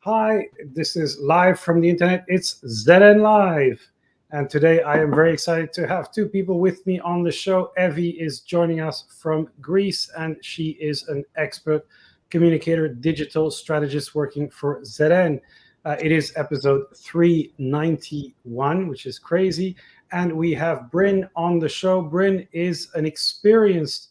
Hi, this is live from the internet. It's ZN Live. And today I am very excited to have two people with me on the show. Evie is joining us from Greece, and she is an expert communicator, digital strategist working for ZN. It is episode 391, which is crazy. And we have Bryn on the show. Bryn is an experienced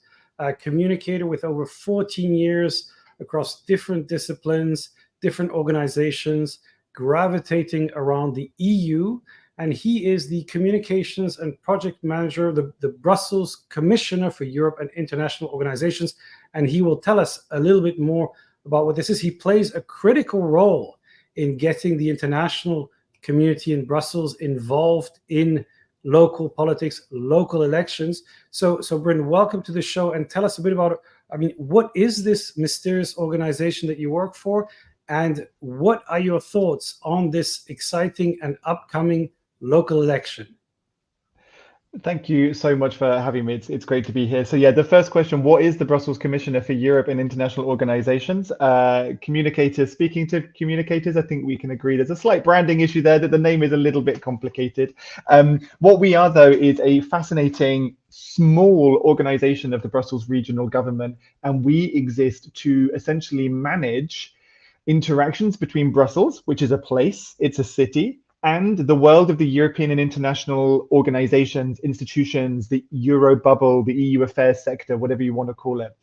communicator with over 14 years across different disciplines, different organizations, gravitating around the EU. And he is the communications and project manager, the Brussels Commissioner for Europe and International Organizations. And he will tell us a little bit more about what this is. He plays a critical role in getting the international community in Brussels involved in local politics, local elections. So Bryn, welcome to the show, and tell us a bit about, what is this mysterious organization that you work for? And what are your thoughts on this exciting and upcoming local election? Thank you so much for having me. It's great to be here. So yeah, the first question, what is the Brussels Commissioner for Europe and International Organizations? Communicators, speaking to communicators, I think we can agree there's a slight branding issue there, that the name is a little bit complicated. What we are, though, is a fascinating small organization of the Brussels regional government, and we exist to essentially manage interactions between Brussels, which is a place, it's a city, and the world of the European and international organizations, institutions, the Euro bubble, the EU affairs sector, whatever you want to call it.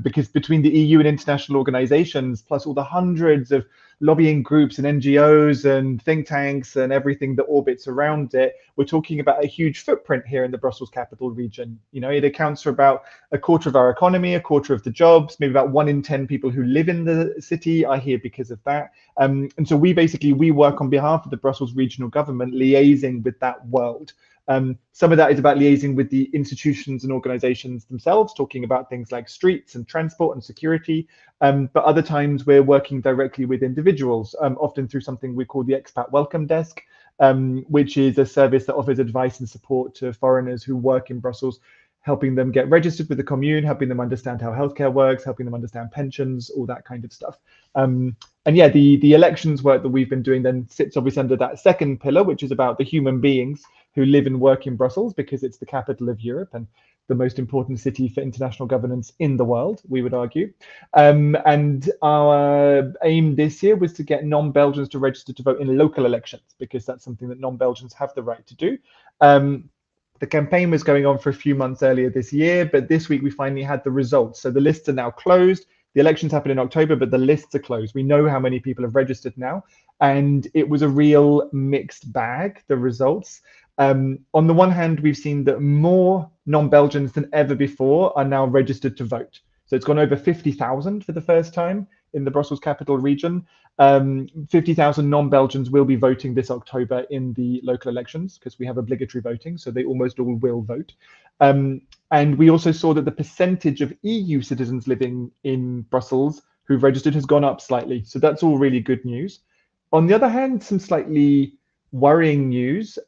Because between the EU and international organizations, plus all the hundreds of lobbying groups and NGOs and think tanks and everything that orbits around it, we're talking about a huge footprint here in the Brussels capital region. You know, it accounts for about a quarter of our economy, a quarter of the jobs, maybe about 1 in 10 people who live in the city are here because of that. And so we work on behalf of the Brussels regional government, liaising with that world. Some of that is about liaising with the institutions and organizations themselves, talking about things like streets and transport and security. But other times we're working directly with individuals, often through something we call the Expat Welcome Desk, which is a service that offers advice and support to foreigners who work in Brussels, helping them get registered with the commune, helping them understand how healthcare works, helping them understand pensions, all that kind of stuff. And yeah, the elections work that we've been doing then sits obviously under that second pillar, which is about the human beings who live and work in Brussels, because it's the capital of Europe and the most important city for international governance in the world, we would argue. And our aim this year was to get non-Belgians to register to vote in local elections, because that's something that non-Belgians have the right to do. The campaign was going on for a few months earlier this year, but this week we finally had the results. So the lists are now closed. The elections happened in October, but the lists are closed. We know how many people have registered now, and it was a real mixed bag, the results. On the one hand, we've seen that more non-Belgians than ever before are now registered to vote. So it's gone over 50,000 for the first time in the Brussels capital region. 50,000 non-Belgians will be voting this October in the local elections, because we have obligatory voting, so they almost all will vote. And we also saw that the percentage of EU citizens living in Brussels who've registered has gone up slightly. So that's all really good news. On the other hand, some slightly worrying news.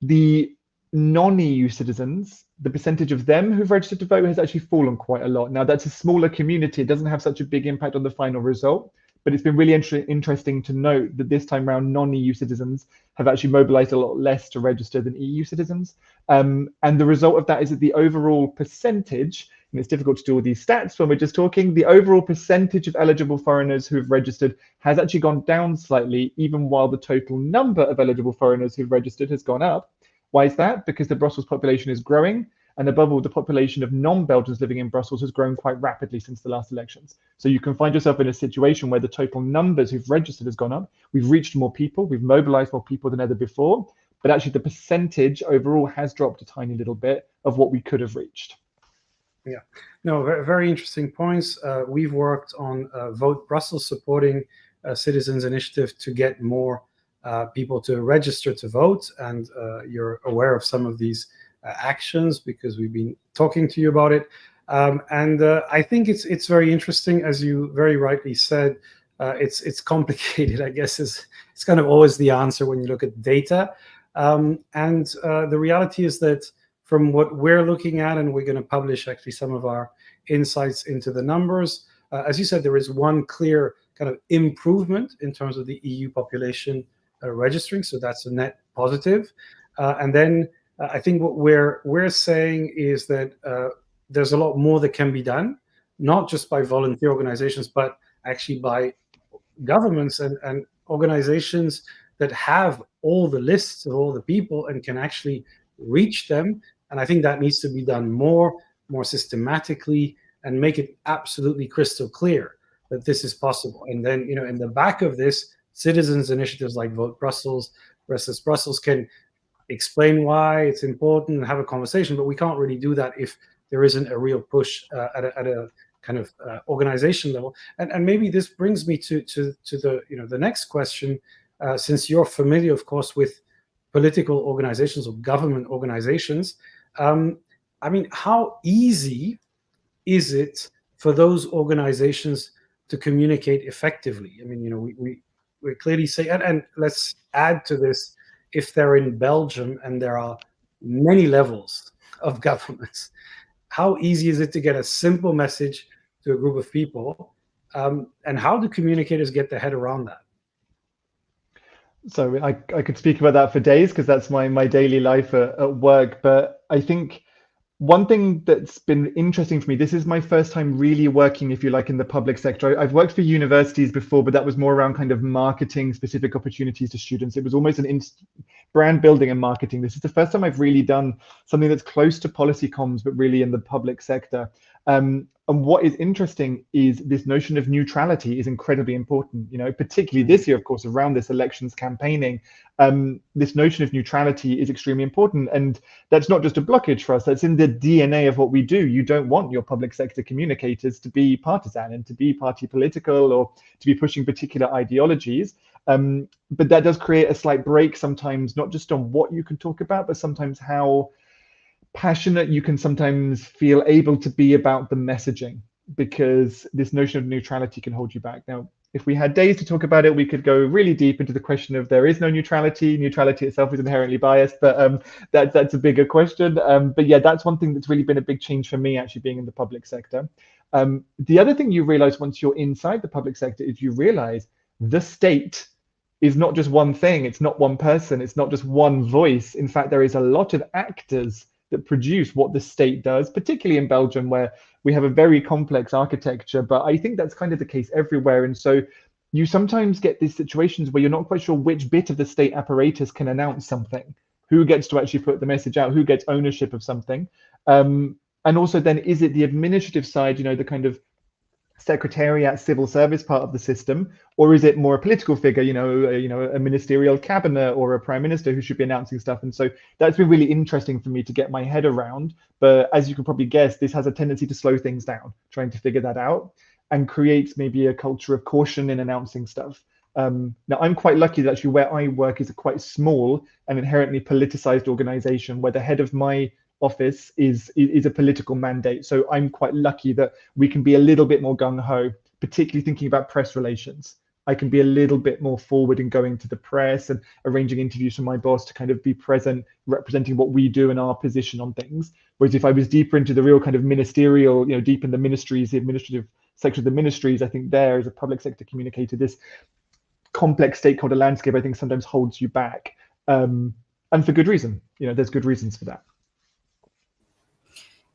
The non-EU citizens, the percentage of them who've registered to vote has actually fallen quite a lot. Now, that's a smaller community. It doesn't have such a big impact on the final result, but it's been really interesting to note that this time around non-EU citizens have actually mobilized a lot less to register than EU citizens. And the result of that is that the overall percentage, and it's difficult to do all these stats when we're just talking, the overall percentage of eligible foreigners who've registered has actually gone down slightly, even while the total number of eligible foreigners who've registered has gone up. Why is that? Because the Brussels population is growing, and above all, the population of non-Belgians living in Brussels has grown quite rapidly since the last elections. So you can find yourself in a situation where the total numbers who've registered has gone up. We've reached more people, we've mobilized more people than ever before, but actually the percentage overall has dropped a tiny little bit of what we could have reached. Yeah, no, very interesting points. We've worked on Vote Brussels, supporting a citizens initiative to get more people to register to vote. And you're aware of some of these actions because we've been talking to you about it. And I think it's very interesting, as you very rightly said. It's complicated, I guess, it's kind of always the answer when you look at data. And the reality is that from what we're looking at, and we're going to publish actually some of our insights into the numbers, as you said, there is one clear kind of improvement in terms of the EU population registering. So that's a net positive. And then I think what we're saying is that there's a lot more that can be done, not just by volunteer organizations, but actually by governments and organizations that have all the lists of all the people and can actually reach them. And I think that needs to be done more systematically and make it absolutely crystal clear that this is possible. And then, in the back of this, citizens initiatives like Vote Brussels, Restless Brussels can explain why it's important and have a conversation, but we can't really do that if there isn't a real push at a kind of organization level. And maybe this brings me to the the next question, since you're familiar, of course, with political organizations or government organizations. I mean, how easy is it for those organizations to communicate effectively? I mean, we clearly say, and let's add to this, if they're in Belgium and there are many levels of governments, how easy is it to get a simple message to a group of people? And how do communicators get their head around that? So I could speak about that for days because that's my daily life at work. But I think one thing that's been interesting for me, this is my first time really working, if you like, in the public sector. I've worked for universities before, but that was more around kind of marketing specific opportunities to students. It was almost an brand building and marketing. This is the first time I've really done something that's close to policy comms, but really in the public sector. And what is interesting is this notion of neutrality is incredibly important, particularly this year, of course, around this elections campaigning. This notion of neutrality is extremely important. And that's not just a blockage for us, that's in the DNA of what we do. You don't want your public sector communicators to be partisan and to be party political or to be pushing particular ideologies. But that does create a slight break sometimes, not just on what you can talk about, but sometimes how passionate you can sometimes feel able to be about the messaging, because this notion of neutrality can hold you back. Now, if we had days to talk about it, we could go really deep into the question of there is no neutrality. Neutrality itself is inherently biased, but that's a bigger question. But yeah, that's one thing that's really been a big change for me, actually being in the public sector. The other thing you realize once you're inside the public sector is you realize the state is not just one thing. It's not one person. It's not just one voice. In fact, there is a lot of actors that produce what the state does, particularly in Belgium, where we have a very complex architecture, but I think that's kind of the case everywhere. And so you sometimes get these situations where you're not quite sure which bit of the state apparatus can announce something, who gets to actually put the message out, who gets ownership of something. And also then, is it the administrative side, the kind of secretariat, civil service part of the system, or is it more a political figure, a ministerial cabinet or a prime minister who should be announcing stuff? And so that's been really interesting for me to get my head around. But as you can probably guess, this has a tendency to slow things down, trying to figure that out, and creates maybe a culture of caution in announcing stuff. Now, I'm quite lucky that actually where I work is a quite small and inherently politicized organization where the head of my office is a political mandate. So I'm quite lucky that we can be a little bit more gung-ho, particularly thinking about press relations. I can be a little bit more forward in going to the press and arranging interviews for my boss to kind of be present, representing what we do and our position on things. Whereas if I was deeper into the real kind of ministerial, deep in the ministries, the administrative section of the ministries, I think there as a public sector communicator, this complex stakeholder landscape, I think sometimes holds you back. And for good reason, there's good reasons for that.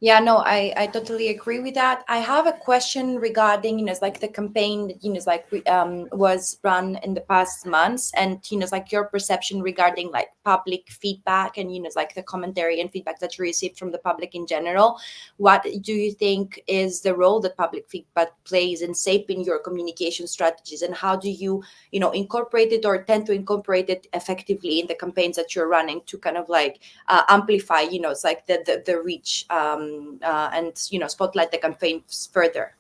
Yeah, no, I totally agree with that. I have a question regarding, it's like the campaign that, was run in the past months, and, it's like your perception regarding like public feedback and, it's like the commentary and feedback that you received from the public in general. What do you think is the role that public feedback plays in shaping your communication strategies, and how do you, incorporate it or tend to incorporate it effectively in the campaigns that you're running to kind of like amplify, it's like the reach, and spotlight the campaigns further?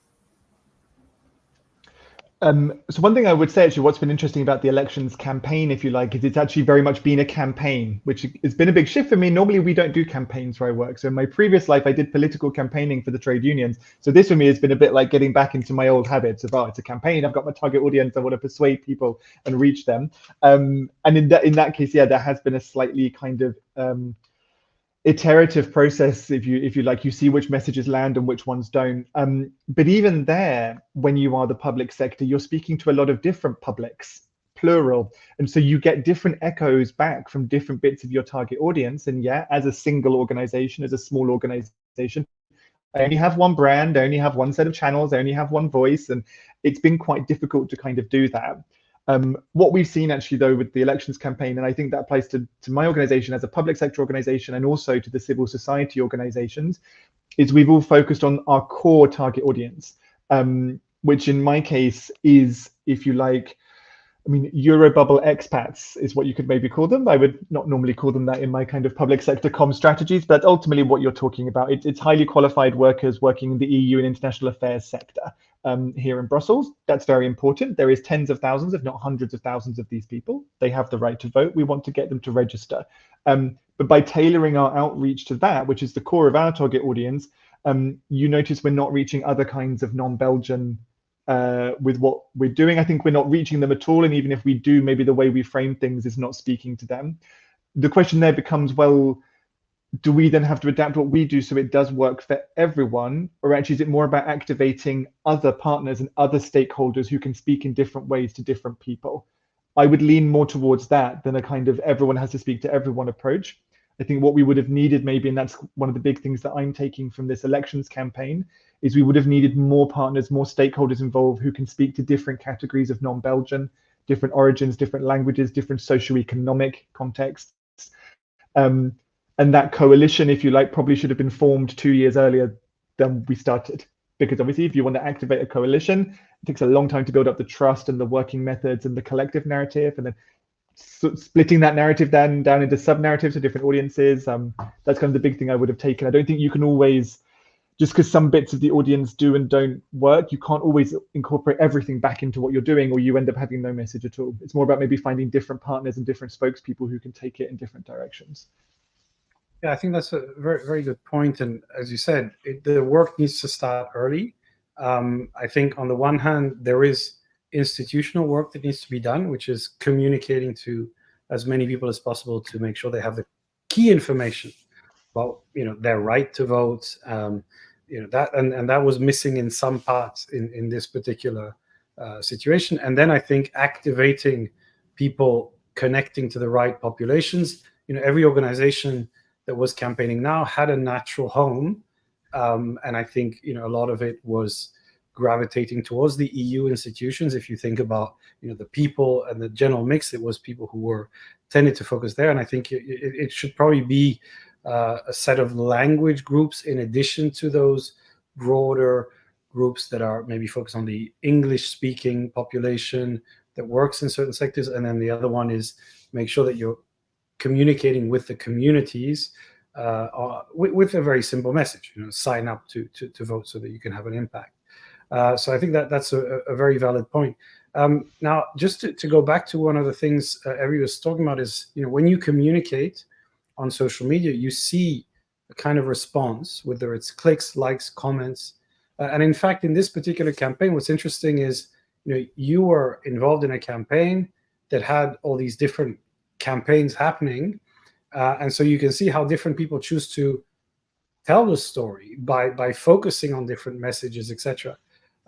So one thing I would say, actually, what's been interesting about the elections campaign, if you like, is it's actually very much been a campaign, which has been a big shift for me. Normally, we don't do campaigns where I work. So in my previous life, I did political campaigning for the trade unions. So this for me has been a bit like getting back into my old habits of, it's a campaign. I've got my target audience. I want to persuade people and reach them. And in that case, yeah, there has been a slightly kind of iterative process, if you like. You see which messages land and which ones don't. But even there, when you are the public sector, you're speaking to a lot of different publics, plural, and so you get different echoes back from different bits of your target audience. And yeah, as a single organization, as a small organization, I only have one brand, I only have one set of channels, I only have one voice, and it's been quite difficult to kind of do that. What we've seen actually though with the elections campaign, and I think that applies to my organization as a public sector organization and also to the civil society organizations, is we've all focused on our core target audience, which in my case is, if you like, I mean, Eurobubble expats is what you could maybe call them. I would not normally call them that in my kind of public sector comm strategies, but ultimately what you're talking about, it's highly qualified workers working in the EU and international affairs sector here in Brussels. That's very important. There is tens of thousands, if not hundreds of thousands of these people. They have the right to vote. We want to get them to register. But by tailoring our outreach to that, which is the core of our target audience, you notice we're not reaching other kinds of non-Belgian with what we're doing. I think we're not reaching them at all, and even if we do, maybe the way we frame things is not speaking to them. The question there becomes, well, do we then have to adapt what we do so it does work for everyone, or actually is it more about activating other partners and other stakeholders who can speak in different ways to different people? I would lean more towards that than a kind of everyone has to speak to everyone approach. I think what we would have needed maybe, and that's one of the big things that I'm taking from this elections campaign, is we would have needed more partners, more stakeholders involved who can speak to different categories of non-Belgian, different origins, different languages, different socioeconomic contexts. And that coalition, if you like, probably should have been formed 2 years earlier than we started. Because obviously, if you want to activate a coalition, it takes a long time to build up the trust and the working methods and the collective narrative, and then splitting that narrative down into sub-narratives to different audiences. That's kind of the big thing I would have taken. I don't think you can always, just because some bits of the audience do and don't work, you can't always incorporate everything back into what you're doing, or you end up having no message at all. It's more about maybe finding different partners and different spokespeople who can take it in different directions. Yeah, I think that's a very, very good point. And as you said, the work needs to start early. I think on the one hand, there is institutional work that needs to be done, which is communicating to as many people as possible to make sure they have the key information about, their right to vote. That and that was missing in some parts in this particular situation. And then I think activating people, connecting to the right populations. Every organization that was campaigning now had a natural home, and I think a lot of it was gravitating towards the EU institutions. If you think about the people and the general mix, it was people who were tended to focus there. And I think it should probably be a set of language groups in addition to those broader groups that are maybe focused on the English speaking population that works in certain sectors. And then the other one is make sure that you're communicating with the communities with a very simple message, sign up to vote so that you can have an impact. So I think that's a very valid point. Now, just to go back to one of the things Evie was talking about is, when you communicate on social media, you see a kind of response, whether it's clicks, likes, comments. And in fact, in this particular campaign, what's interesting is, you were involved in a campaign that had all these different campaigns happening. And so you can see how different people choose to tell the story by focusing on different messages, etc.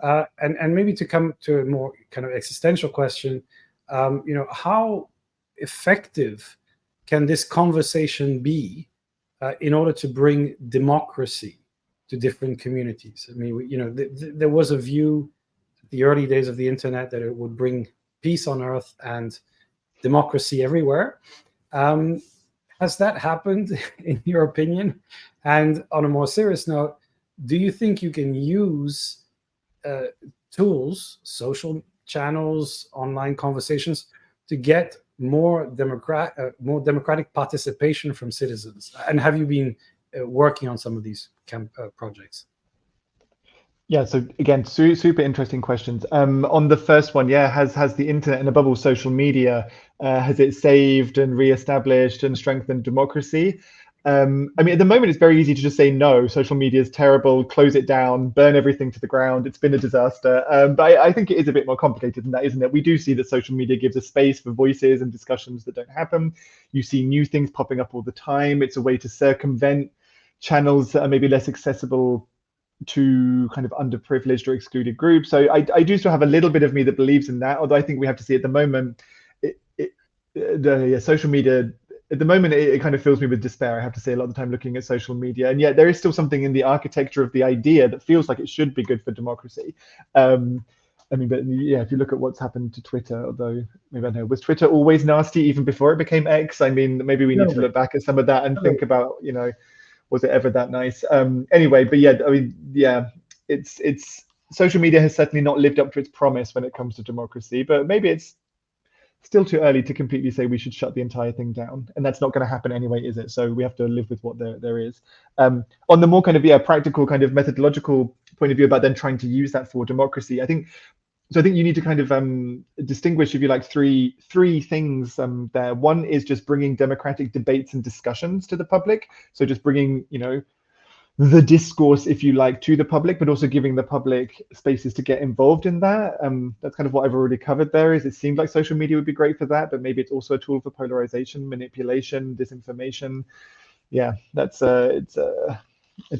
And maybe to come to a more kind of existential question, how effective can this conversation be in order to bring democracy to different communities? I mean, there was a view at the early days of the internet that it would bring peace on earth and democracy everywhere. Has that happened, in your opinion? And on a more serious note, do you think you can use tools, social channels, online conversations to get more democratic participation from citizens? And have you been working on some of these projects? Yeah, so again, super interesting questions. On the first one, yeah, has the internet and above all social media, has it saved and reestablished and strengthened democracy? I mean, at the moment, it's very easy to just say no. Social media is terrible. Close it down. Burn everything to the ground. It's been a disaster. But I think it is a bit more complicated than that, isn't it? We do see that social media gives a space for voices and discussions that don't happen. You see new things popping up all the time. It's a way to circumvent channels that are maybe less accessible to kind of underprivileged or excluded groups. So I do still have a little bit of me that believes in that. Although I think we have to see at the moment, social media. At the moment, it kind of fills me with despair, I have to say, a lot of the time looking at social media. And yet there is still something in the architecture of the idea that feels like it should be good for democracy. I mean, but yeah, if you look at what's happened to Twitter, although maybe I don't know, was Twitter always nasty even before it became X? I mean, maybe we need to look back at some of that and think about, you know, was it ever that nice? Anyway, but yeah, I mean, yeah, it's social media has certainly not lived up to its promise when it comes to democracy, but maybe it's still too early to completely say we should shut the entire thing down, and that's not going to happen anyway, is it? So we have to live with what there is. On the more kind of practical kind of methodological point of view about then trying to use that for democracy, I think you need to kind of distinguish, if you like, three things there. One is just bringing democratic debates and discussions to the public, so just bringing, you know, the discourse, if you like, to the public, but also giving the public spaces to get involved in that. That's kind of what I've already covered there. Is it seemed like social media would be great for that, but maybe it's also a tool for polarization, manipulation, disinformation. Yeah, that's it's a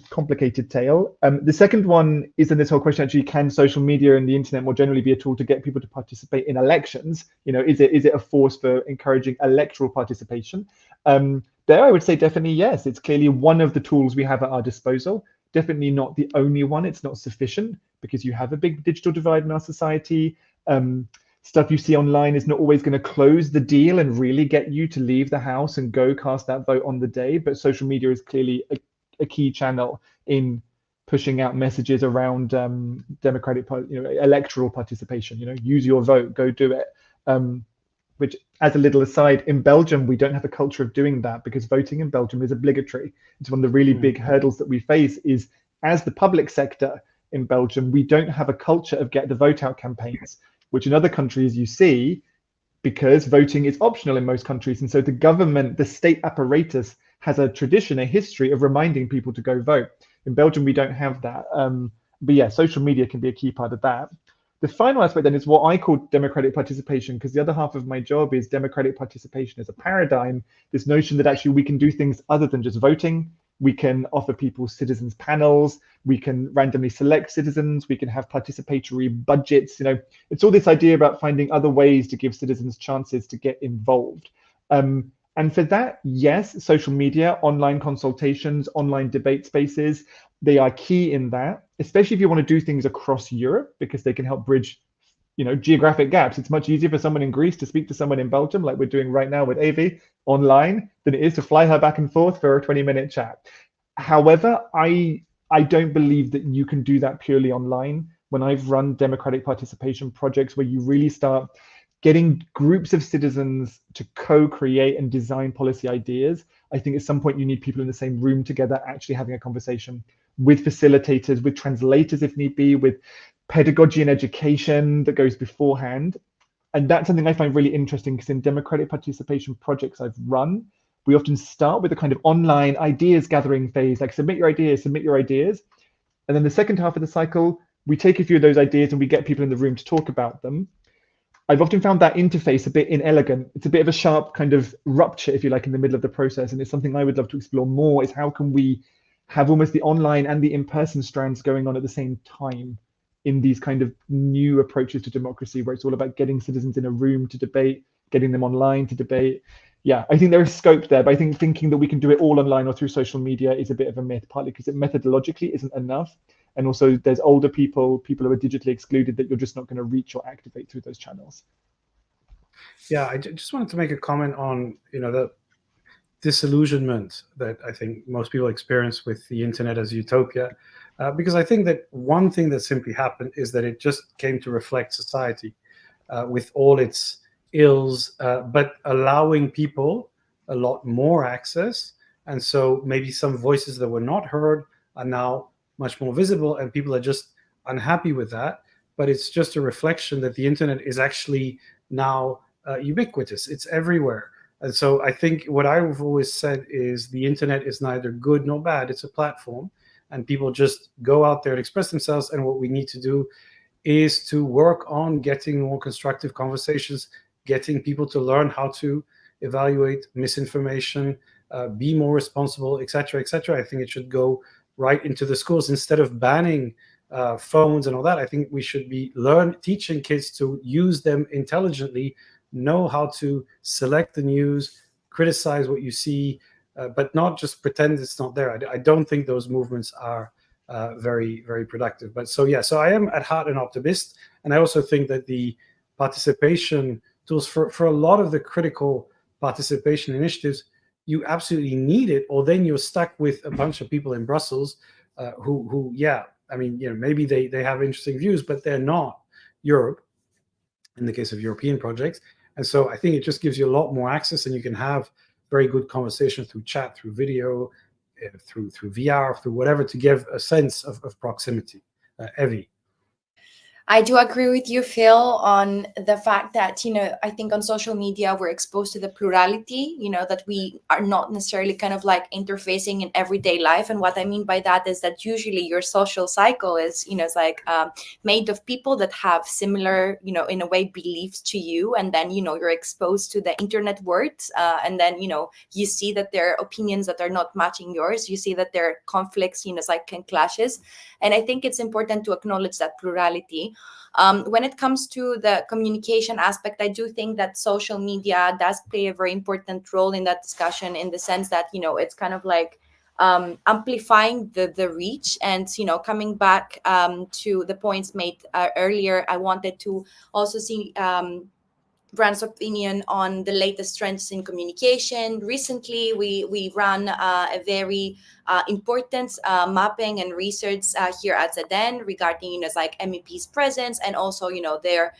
complicated tale. The second one is in this whole question, actually, can social media and the internet more generally be a tool to get people to participate in elections? You know, is it a force for encouraging electoral participation? There, I would say definitely yes. It's clearly one of the tools we have at our disposal. Definitely not the only one. It's not sufficient because you have a big digital divide in our society. Stuff you see online is not always going to close the deal and really get you to leave the house and go cast that vote on the day. But social media is clearly a key channel in pushing out messages around democratic, electoral participation. You know, use your vote, go do it. Which, as a little aside, in Belgium, we don't have a culture of doing that because voting in Belgium is obligatory. It's one of the really big hurdles that we face is, as the public sector in Belgium, we don't have a culture of get the vote out campaigns, which in other countries you see, because voting is optional in most countries. And so the government, the state apparatus, has a tradition, a history of reminding people to go vote. In Belgium, we don't have that. But yeah, social media can be a key part of that. The final aspect then is what I call democratic participation, because the other half of my job is democratic participation as a paradigm, this notion that actually we can do things other than just voting. We can offer people citizens panels, we can randomly select citizens, we can have participatory budgets. You know, it's all this idea about finding other ways to give citizens chances to get involved. And for that, yes, social media, online consultations, online debate spaces, they are key in that, especially if you want to do things across Europe, because they can help bridge, you know, geographic gaps. It's much easier for someone in Greece to speak to someone in Belgium, like we're doing right now with Avi online, than it is to fly her back and forth for a 20-minute chat. However, I don't believe that you can do that purely online. When I've run democratic participation projects where you really start getting groups of citizens to co-create and design policy ideas, I think at some point you need people in the same room together actually having a conversation with facilitators, with translators if need be, with pedagogy and education that goes beforehand. And that's something I find really interesting, because in democratic participation projects I've run, we often start with a kind of online ideas gathering phase, like submit your ideas. And then the second half of the cycle, we take a few of those ideas and we get people in the room to talk about them. I've often found that interface a bit inelegant. It's a bit of a sharp kind of rupture, if you like, in the middle of the process. And it's something I would love to explore more, is how can we have almost the online and the in-person strands going on at the same time in these kind of new approaches to democracy, where it's all about getting citizens in a room to debate, getting them online to debate. Yeah, I think there is scope there, but I think thinking that we can do it all online or through social media is a bit of a myth, partly because it methodologically isn't enough. And also there's older people who are digitally excluded that you're just not going to reach or activate through those channels. Yeah, I just wanted to make a comment on, you know, the disillusionment that I think most people experience with the internet as utopia, because I think that one thing that simply happened is that it just came to reflect society with all its ills, but allowing people a lot more access. And so maybe some voices that were not heard are now much more visible, and people are just unhappy with that. But it's just a reflection that the internet is actually now ubiquitous. It's everywhere. And so I think what I've always said is the internet is neither good nor bad. It's a platform, and people just go out there and express themselves. And what we need to do is to work on getting more constructive conversations, getting people to learn how to evaluate misinformation, be more responsible, etc., etc. I think it should go right into the schools instead of banning phones and all that. I think we should be teaching kids to use them intelligently, know how to select the news, criticize what you see, but not just pretend it's not there. I don't think those movements are very, very productive. But so, yeah, so I am at heart an optimist. And I also think that the participation tools for a lot of the critical participation initiatives, you absolutely need it, or then you're stuck with a bunch of people in Brussels who, yeah, I mean, maybe they have interesting views, but they're not Europe in the case of European projects. And so I think it just gives you a lot more access, and you can have very good conversation through chat, through video, through VR, through whatever, to give a sense of proximity. Evie. I do agree with you, Phil, on the fact that, I think on social media, we're exposed to the plurality, that we are not necessarily kind of like interfacing in everyday life. And what I mean by that is that usually your social cycle is, it's like made of people that have similar, in a way, beliefs to you. And then, you're exposed to the internet words. And then, you see that there are opinions that are not matching yours. You see that there are conflicts, it's like clashes. And I think it's important to acknowledge that plurality. When it comes to the communication aspect, I do think that social media does play a very important role in that discussion, in the sense that, it's kind of like amplifying the reach. And, coming back to the points made earlier, I wanted to also see Brand's opinion on the latest trends in communication. Recently, we ran a very important mapping and research here at ZN regarding, like MEP's presence, and also, their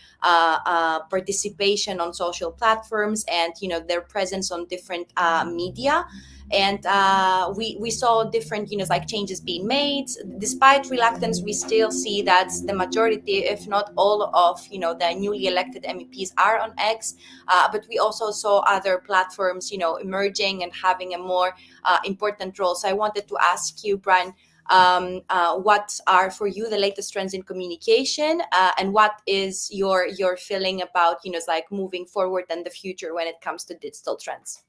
participation on social platforms, and, their presence on different media. And we saw different, like changes being made. Despite reluctance, we still see that the majority, if not all of, the newly elected MEPs are on X. But we also saw other platforms, emerging and having a more important role. So I wanted to ask you, Bryn, what are for you the latest trends in communication, and what is your feeling about, like moving forward and the future when it comes to digital trends?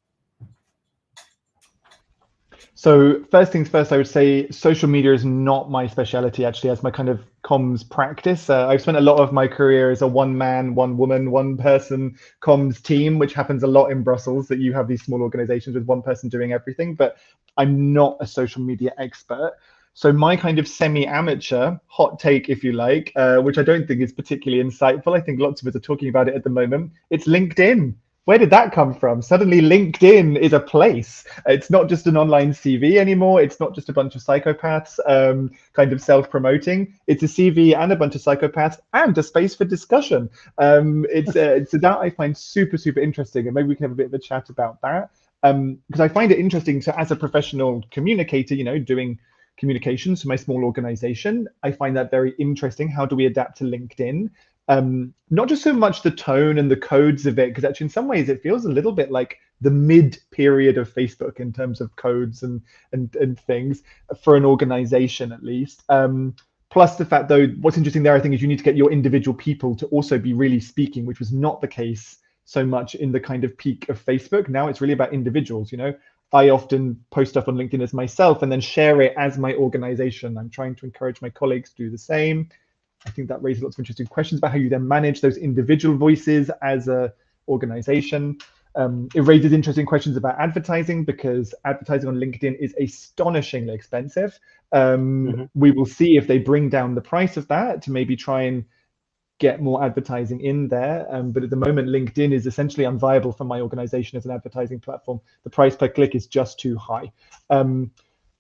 So first things first, I would say social media is not my specialty, actually, as my kind of comms practice. I've spent a lot of my career as a one-man, one-woman, one-person comms team, which happens a lot in Brussels, that you have these small organizations with one person doing everything, but I'm not a social media expert. So my kind of semi-amateur hot take, if you like, which I don't think is particularly insightful, I think lots of us are talking about it at the moment, it's LinkedIn. Where did that come from? Suddenly LinkedIn is a place. It's not just an online CV anymore. It's not just a bunch of psychopaths kind of self-promoting. It's a CV and a bunch of psychopaths and a space for discussion. It's that I find super, super interesting. And maybe we can have a bit of a chat about that. Because I find it interesting. So as a professional communicator, doing communications for my small organization, I find that very interesting. How do we adapt to LinkedIn? Not just so much the tone and the codes of it, because actually in some ways it feels a little bit like the mid period of Facebook in terms of codes and things for an organization, at least. Plus the fact, though, what's interesting there, I think, is you need to get your individual people to also be really speaking, which was not the case so much in the kind of peak of Facebook. Now it's really about individuals. I often post stuff on LinkedIn as myself and then share it as my organization. I'm trying to encourage my colleagues to do the same. I think that raises lots of interesting questions about how you then manage those individual voices as a organization. It raises interesting questions about advertising, because advertising on LinkedIn is astonishingly expensive. We will see if they bring down the price of that to maybe try and get more advertising in there. But at the moment, LinkedIn is essentially unviable for my organization as an advertising platform. The price per click is just too high.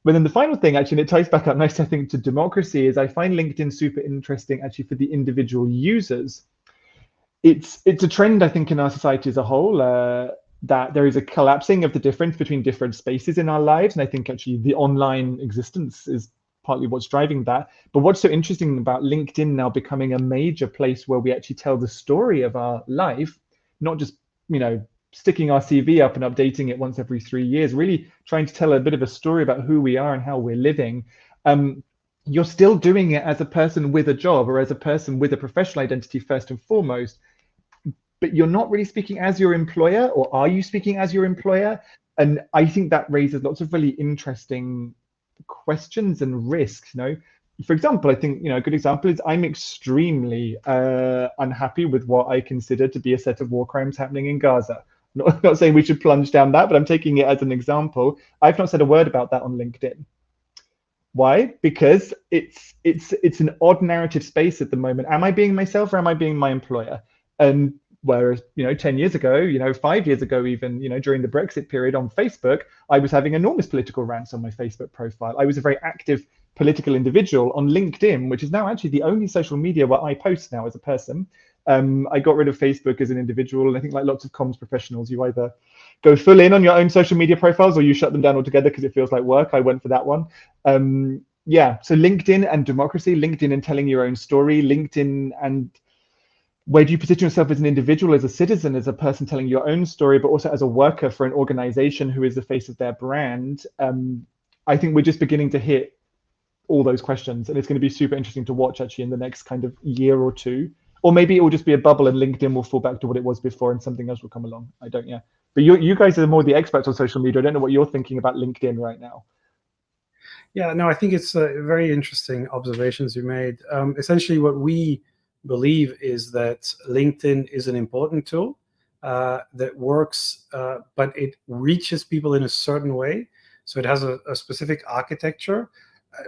But then the final thing, actually, and it ties back up nicely, I think, to democracy, is I find LinkedIn super interesting, actually, for the individual users. It's a trend, I think, in our society as a whole, that there is a collapsing of the difference between different spaces in our lives. And I think, actually, the online existence is partly what's driving that. But what's so interesting about LinkedIn now becoming a major place where we actually tell the story of our life, not just, sticking our CV up and updating it once every 3 years, really trying to tell a bit of a story about who we are and how we're living, you're still doing it as a person with a job or as a person with a professional identity first and foremost, but you're not really speaking as your employer, or are you speaking as your employer? And I think that raises lots of really interesting questions and risks. For example, I think a good example is I'm extremely unhappy with what I consider to be a set of war crimes happening in Gaza. Not saying we should plunge down that, but I'm taking it as an example. I've not said a word about that on LinkedIn. Why? Because it's an odd narrative space at the moment. Am I being myself, or am I being my employer? And whereas 10 years ago, 5 years ago, even during the Brexit period on Facebook, I was having enormous political rants on my Facebook profile. I was a very active political individual on LinkedIn, which is now actually the only social media where I post now as a person. I got rid of Facebook as an individual, and I think, like lots of comms professionals, you either go full in on your own social media profiles or you shut them down altogether because it feels like work. I went for that one. So LinkedIn and democracy, LinkedIn and telling your own story, LinkedIn and where do you position yourself as an individual, as a citizen, as a person telling your own story, but also as a worker for an organization who is the face of their brand. I think we're just beginning to hit all those questions, and it's going to be super interesting to watch actually in the next kind of year or two. Or maybe it will just be a bubble and LinkedIn will fall back to what it was before and something else will come along. I don't, yeah. But you guys are more the experts on social media. I don't know what you're thinking about LinkedIn right now. Yeah, no, I think it's very interesting observations you made. Essentially, what we believe is that LinkedIn is an important tool that works, but it reaches people in a certain way. So it has a specific architecture,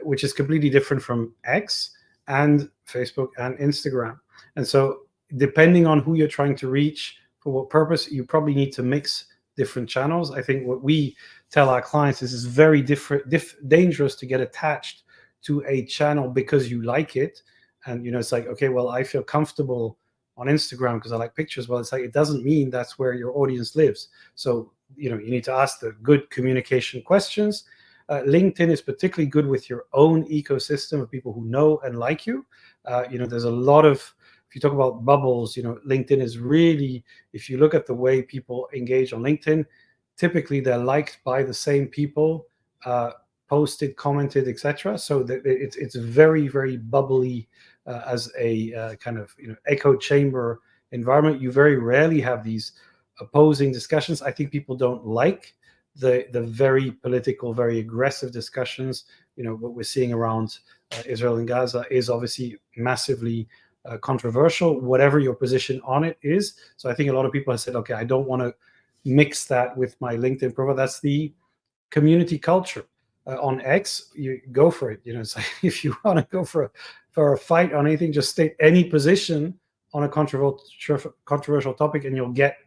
which is completely different from X and Facebook and Instagram. And so depending on who you're trying to reach, for what purpose, you probably need to mix different channels. I think what we tell our clients is it's very dangerous to get attached to a channel because you like it. And, it's like, okay, well, I feel comfortable on Instagram because I like pictures. Well, it's like, it doesn't mean that's where your audience lives. So, you need to ask the good communication questions. LinkedIn is particularly good with your own ecosystem of people who know and like you. There's a lot of, if you talk about bubbles, LinkedIn is really, if you look at the way people engage on LinkedIn, typically they're liked by the same people, posted, commented, etc. So that it's very, very bubbly as a kind of echo chamber environment. You very rarely have these opposing discussions. I think people don't like the very political, very aggressive discussions. What we're seeing around Israel and Gaza is obviously massively controversial, whatever your position on it is. So I think a lot of people have said, okay, I don't want to mix that with my LinkedIn profile. That's the community culture. On X, you go for it. It's like, if you want to go for a fight on anything, just state any position on a controversial topic and you'll get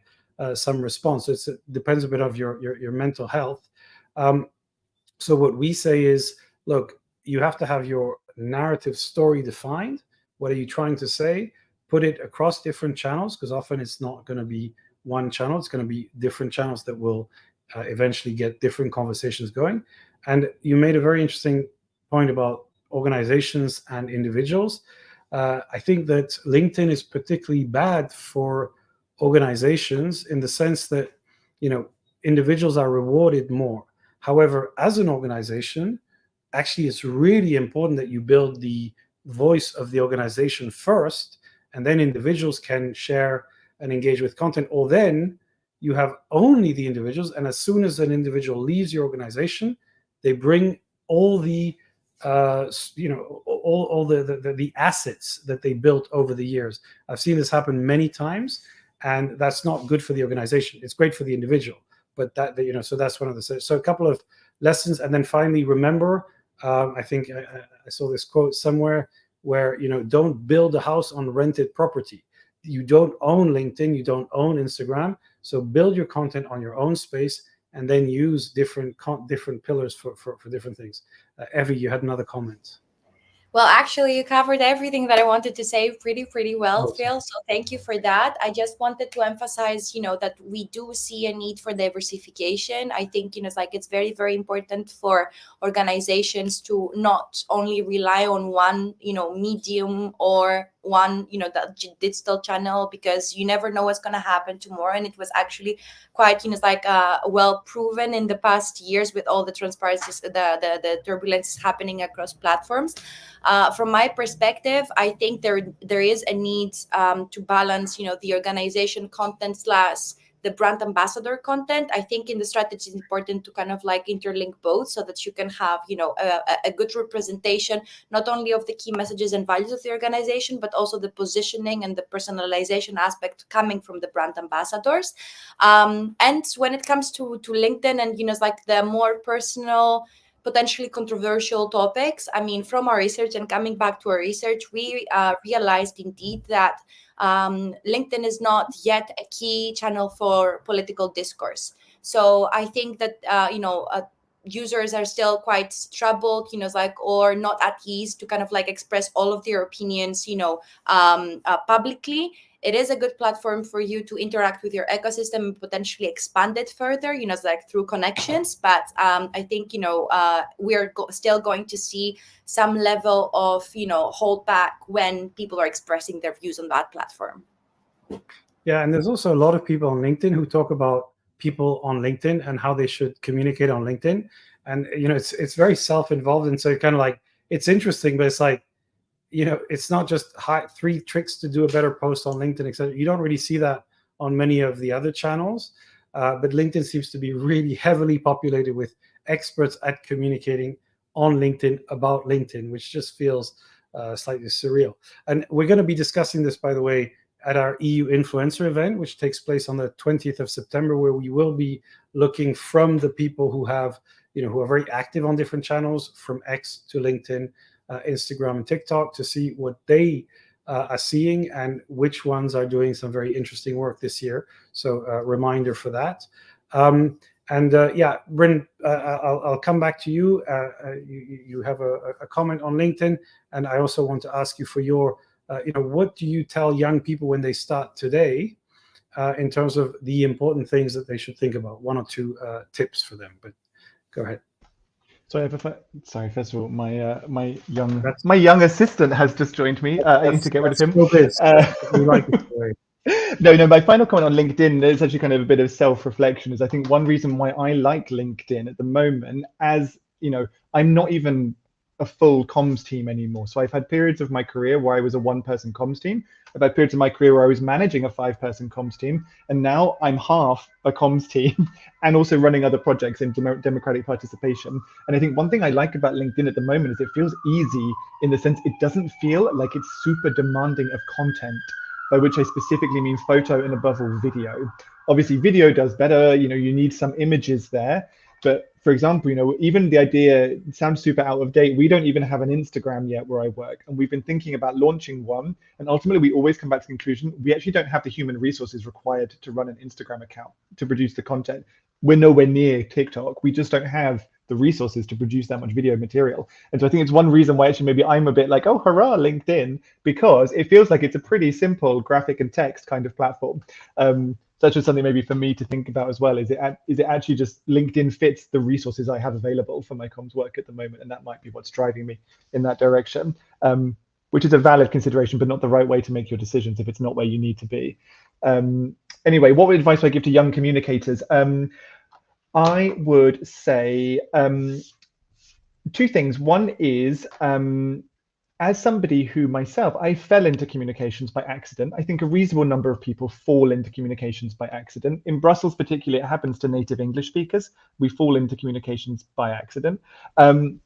some response. So it depends a bit of your mental health. So what we say is, look, you have to have your narrative story defined. What are you trying to say? Put it across different channels, because often it's not going to be one channel. It's going to be different channels that will eventually get different conversations going. And you made a very interesting point about organizations and individuals. I think that LinkedIn is particularly bad for organizations in the sense that, individuals are rewarded more. However, as an organization, actually, it's really important that you build the voice of the organization first, and then individuals can share and engage with content, or then you have only the individuals, and as soon as an individual leaves your organization, they bring all the all the assets that they built over the years. I've seen this happen many times, and that's not good for the organization. It's great for the individual, but so that's one of the, so a couple of lessons. And then finally, remember, I think I saw this quote somewhere where, don't build a house on rented property. You don't own LinkedIn, you don't own Instagram. So build your content on your own space, and then use different pillars for different things. Evie, you had another comment. Well, actually, you covered everything that I wanted to say pretty well, Awesome. Phil. So thank you for that. I just wanted to emphasize, that we do see a need for diversification. I think, it's very, very important for organizations to not only rely on one, medium or one, that digital channel, because you never know what's going to happen tomorrow. And it was actually quite, well proven in the past years with all the transparencies, the turbulence happening across platforms. From my perspective, I think there is a need to balance, the organization content slash the brand ambassador content. I think in the strategy it's important to kind of like interlink both, so that you can have, a good representation, not only of the key messages and values of the organization, but also the positioning and the personalization aspect coming from the brand ambassadors. And when it comes to LinkedIn and, like the more personal, potentially controversial topics, I mean, from our research and coming back to our research, we realized indeed that LinkedIn is not yet a key channel for political discourse. So I think that users are still quite troubled, or not at ease to kind of like express all of their opinions, publicly. It is a good platform for you to interact with your ecosystem and potentially expand it further, through connections. But I think, we're still going to see some level of, hold back when people are expressing their views on that platform. Yeah, and there's also a lot of people on LinkedIn who talk about people on LinkedIn and how they should communicate on LinkedIn. And, it's very self-involved. And so kind of like, it's interesting, but it's like, it's not just 3 tricks to do a better post on LinkedIn, etc. You don't really see that on many of the other channels. But LinkedIn seems to be really heavily populated with experts at communicating on LinkedIn about LinkedIn, which just feels slightly surreal. And we're going to be discussing this, by the way, at our EU influencer event, which takes place on the 20th of September, where we will be looking from the people who have, who are very active on different channels, from X to LinkedIn, Instagram and TikTok, to see what they are seeing and which ones are doing some very interesting work this year. So a reminder for that. Yeah, Bryn, I'll come back to you. You have a comment on LinkedIn, and I also want to ask you for your, what do you tell young people when they start today in terms of the important things that they should think about? 1 or 2 tips for them, but go ahead. Sorry, first of all, my young assistant has just joined me. I need to get rid of him. No, my final comment on LinkedIn is actually kind of a bit of self-reflection. Is I think one reason why I like LinkedIn at the moment, as I'm not even a full comms team anymore. So I've had periods of my career where I was a 1-person comms team. I've had periods of my career where I was managing a 5-person comms team, and now I'm half a comms team and also running other projects in democratic participation. And I think one thing I like about LinkedIn at the moment is it feels easy in the sense it doesn't feel like it's super demanding of content, by which I specifically mean photo and above all video. Obviously video does better, you need some images there. But for example, even the idea sounds super out of date. We don't even have an Instagram yet where I work, and we've been thinking about launching one. And ultimately, we always come back to the conclusion we actually don't have the human resources required to run an Instagram account to produce the content. We're nowhere near TikTok. We just don't have the resources to produce that much video material. And so I think it's one reason why actually maybe I'm a bit like, oh, hurrah, LinkedIn, because it feels like it's a pretty simple graphic and text kind of platform. That's just something maybe for me to think about as well. Is it actually just LinkedIn fits the resources I have available for my comms work at the moment, and that might be what's driving me in that direction, which is a valid consideration, but not the right way to make your decisions if it's not where you need to be. Anyway, what advice would I give to young communicators? I would say 2 things. One is, as somebody who myself, I fell into communications by accident. I think a reasonable number of people fall into communications by accident. In Brussels particularly, it happens to native English speakers. We fall into communications by accident. And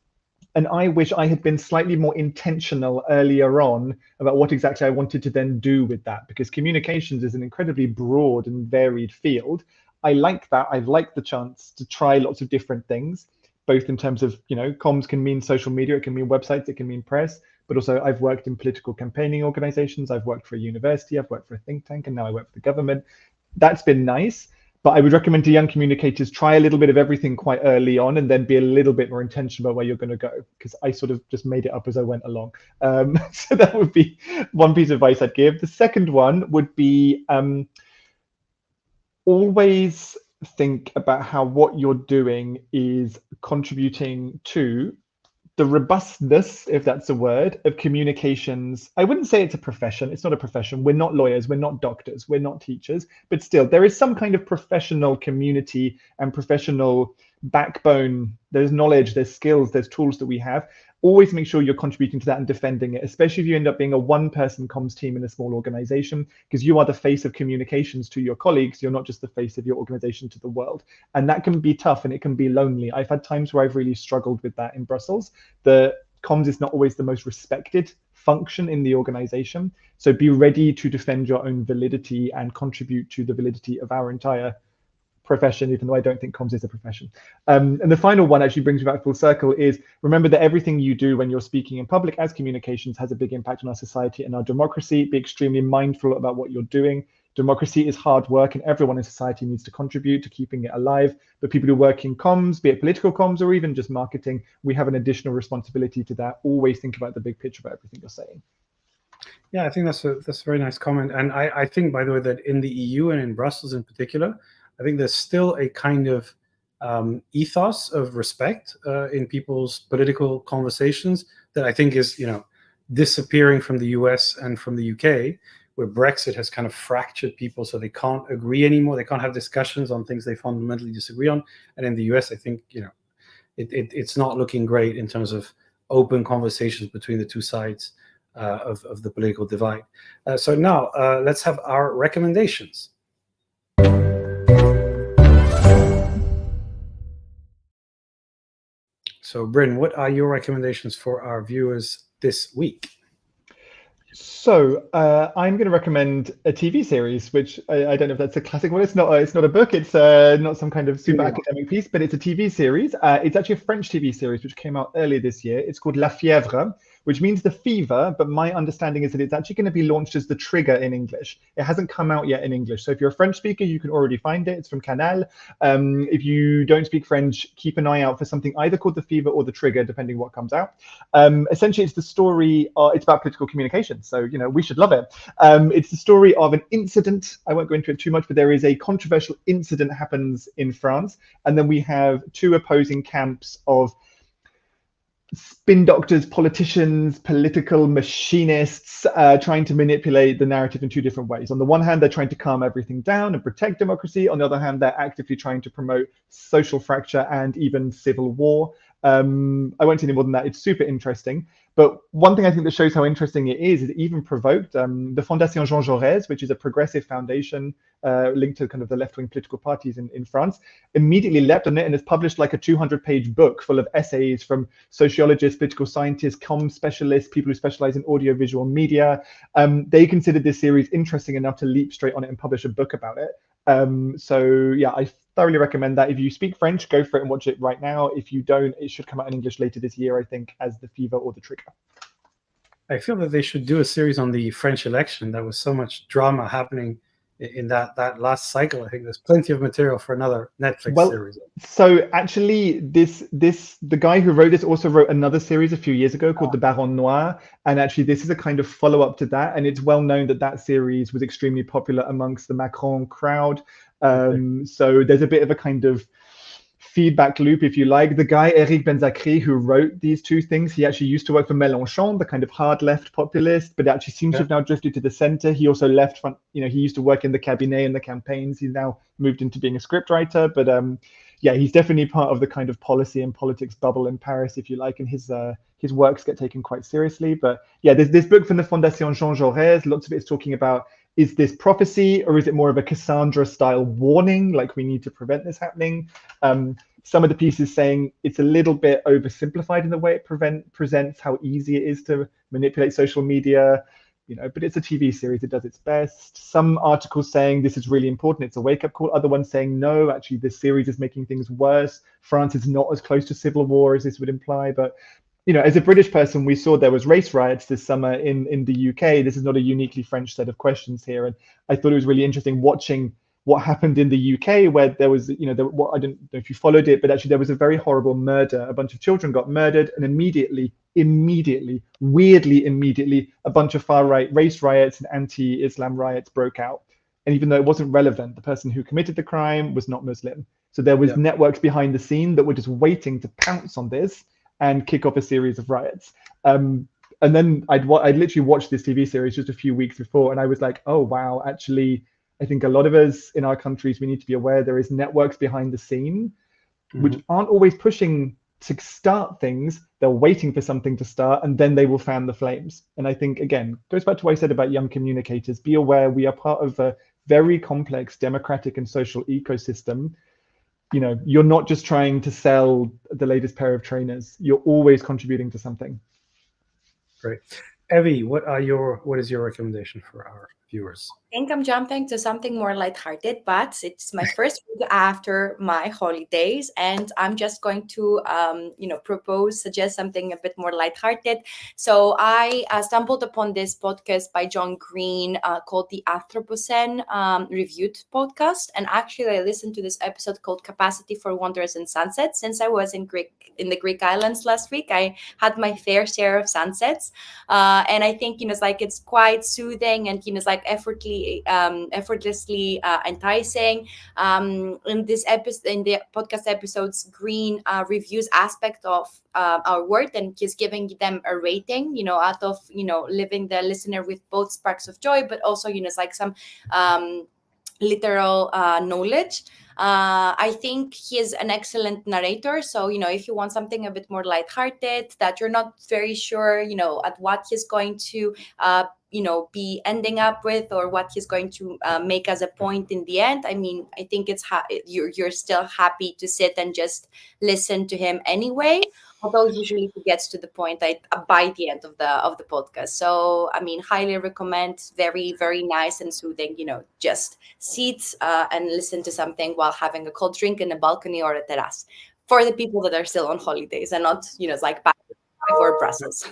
I wish I had been slightly more intentional earlier on about what exactly I wanted to then do with that, because communications is an incredibly broad and varied field. I like that. I've liked the chance to try lots of different things, both in terms of, comms can mean social media, it can mean websites, it can mean press, but also I've worked in political campaigning organizations, I've worked for a university, I've worked for a think tank, and now I work for the government. That's been nice, but I would recommend to young communicators, try a little bit of everything quite early on and then be a little bit more intentional about where you're going to go, because I sort of just made it up as I went along. So that would be one piece of advice I'd give. The second one would be always think about how what you're doing is contributing to the robustness, if that's a word, of communications. I wouldn't say it's a profession. It's not a profession. We're not lawyers. We're not doctors. We're not teachers. But still, there is some kind of professional community and professional backbone. There's knowledge, there's skills, there's tools that we have. Always make sure you're contributing to that and defending it, especially if you end up being a one-person comms team in a small organization, because you are the face of communications to your colleagues. You're not just the face of your organization to the world. And that can be tough and it can be lonely. I've had times where I've really struggled with that in Brussels. The comms is not always the most respected function in the organization. So be ready to defend your own validity and contribute to the validity of our entire profession, even though I don't think comms is a profession. And the final one actually brings me back full circle is remember that everything you do when you're speaking in public as communications has a big impact on our society and our democracy. Be extremely mindful about what you're doing. Democracy is hard work and everyone in society needs to contribute to keeping it alive. But people who work in comms, be it political comms or even just marketing, we have an additional responsibility to that. Always think about the big picture about everything you're saying. Yeah, I think that's a very nice comment. And I think, by the way, that in the EU and in Brussels in particular, I think there's still a kind of ethos of respect in people's political conversations that I think is, disappearing from the US and from the UK, where Brexit has kind of fractured people so they can't agree anymore. They can't have discussions on things they fundamentally disagree on. And in the US, I think, it's not looking great in terms of open conversations between the two sides of the political divide. So now let's have our recommendations. So, Bryn, what are your recommendations for our viewers this week? So I'm going to recommend a TV series, which I don't know if that's a classic one. It's not a book. It's not some kind of super academic piece, but it's a TV series. It's actually a French TV series, which came out earlier this year. It's called La Fièvre, which means the fever. But my understanding is that it's actually going to be launched as The Trigger in English. It hasn't come out yet in English. So if you're a French speaker, you can already find it. It's from Canal. If you don't speak French, keep an eye out for something either called The Fever or The Trigger, depending what comes out. Essentially, it's the story. It's about political communication. So, we should love it. It's the story of an incident. I won't go into it too much, but there is a controversial incident happens in France. And then we have two opposing camps of spin doctors, politicians, political machinists trying to manipulate the narrative in two different ways. On the one hand, they're trying to calm everything down and protect democracy. On the other hand, they're actively trying to promote social fracture and even civil war. I won't say any more than that. It's super interesting. But one thing I think that shows how interesting it is even provoked the Fondation Jean Jaurès, which is a progressive foundation linked to kind of the left-wing political parties in France, immediately leapt on it and has published like a 200-page book full of essays from sociologists, political scientists, comm specialists, people who specialize in audiovisual media. They considered this series interesting enough to leap straight on it and publish a book about it. So yeah, I thoroughly recommend that. If you speak French, go for it and watch it right now. If you don't, it should come out in English later this year, I think, as The Fever or The Trigger. I feel that they should do a series on the French election. There was so much drama happening in that last cycle. I think there's plenty of material for another Netflix series. So actually, the guy who wrote this also wrote another series a few years ago called The Baron Noir, and actually this is a kind of follow-up to that. And it's well known that series was extremely popular amongst the Macron crowd. So there's a bit of a kind of feedback loop, if you like. The guy Eric Benzacri, who wrote these two things, he actually used to work for Mélenchon, the kind of hard left populist, but actually seems to have now drifted to the center. He also left front, he used to work in the cabinet and the campaigns. He's now moved into being a scriptwriter, but yeah, he's definitely part of the kind of policy and politics bubble in Paris, if you like, and his works get taken quite seriously. But yeah, there's this book from the Fondation Jean Jaurès. Lots of it is talking about, is this prophecy or is it more of a Cassandra-style warning, like we need to prevent this happening? Some of the pieces saying it's a little bit oversimplified in the way it presents how easy it is to manipulate social media, but it's a TV series, it does its best. Some articles saying this is really important, it's a wake-up call. Other ones saying, no, actually this series is making things worse. France is not as close to civil war as this would imply. But as a British person, we saw there was race riots this summer in the UK. This is not a uniquely French set of questions here. And I thought it was really interesting watching what happened in the UK, where there was, I don't know if you followed it, but actually there was a very horrible murder. A bunch of children got murdered, and immediately, weirdly immediately, a bunch of far-right race riots and anti-Islam riots broke out. And even though it wasn't relevant, the person who committed the crime was not Muslim. So there was networks behind the scene that were just waiting to pounce on this and kick off a series of riots. And then I'd literally watched this TV series just a few weeks before, and I was like, oh wow, actually, I think a lot of us in our countries, we need to be aware there is networks behind the scene which aren't always pushing to start things. They're waiting for something to start, and then they will fan the flames. And I think, again, goes back to what I said about young communicators. Be aware we are part of a very complex democratic and social ecosystem. You know, you're not just trying to sell the latest pair of trainers. You're always contributing to something. Great. Evie, what is your recommendation for our viewers? I think I'm jumping to something more lighthearted, but it's my first week after my holidays, and I'm just going to, suggest something a bit more lighthearted. So I stumbled upon this podcast by John Green called the Anthropocene Reviewed podcast, and actually I listened to this episode called Capacity for Wonders and Sunsets. Since I was in the Greek islands last week, I had my fair share of sunsets, and I think it's quite soothing and effortlessly enticing. In the podcast episodes, Green reviews aspect of our work, and he's giving them a rating, out of leaving the listener with both sparks of joy, but also some literal knowledge. I think he's an excellent narrator. So, if you want something a bit more lighthearted, that you're not very sure, at what he's going to be ending up with, or what he's going to make as a point in the end. I mean, I think you're still happy to sit and just listen to him anyway. Although usually he gets to the point by the end of the podcast. So, I mean, highly recommend. Very, very nice and soothing. Just sit and listen to something while having a cold drink in a balcony or a terrace. For the people that are still on holidays and not, back or Brussels.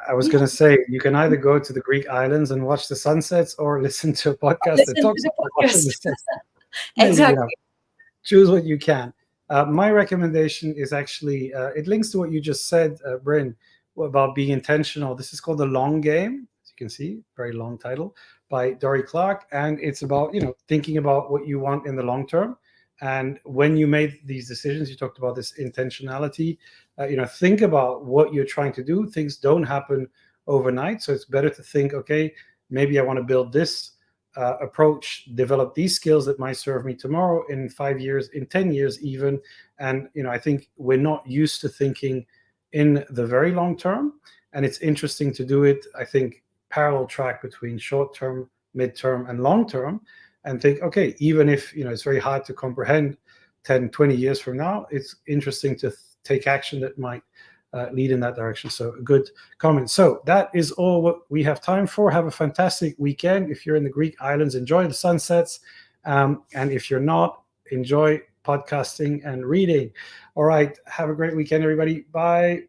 I was going to say, you can either go to the Greek islands and watch the sunsets, or listen to a podcast that talks about watching the sunsets. Exactly. Choose what you can. My recommendation is actually, it links to what you just said, Bryn, about being intentional. This is called The Long Game, as you can see, very long title, by Dory Clark. And it's about, thinking about what you want in the long term. And when you made these decisions, you talked about this intentionality, think about what you're trying to do. Things don't happen overnight. So it's better to think, okay, maybe I want to build this approach, develop these skills that might serve me tomorrow, in 5 years, in 10 years even. And I think we're not used to thinking in the very long term, and it's interesting to do it, I think, parallel track between short term, mid-term, and long term, and think, okay, even if it's very hard to comprehend 10, 20 years from now, it's interesting to take action that might lead in that direction. So a good comment. So that is all what we have time for. Have a fantastic weekend. If you're in the Greek islands, enjoy the sunsets. And if you're not, enjoy podcasting and reading. All right. Have a great weekend, everybody. Bye.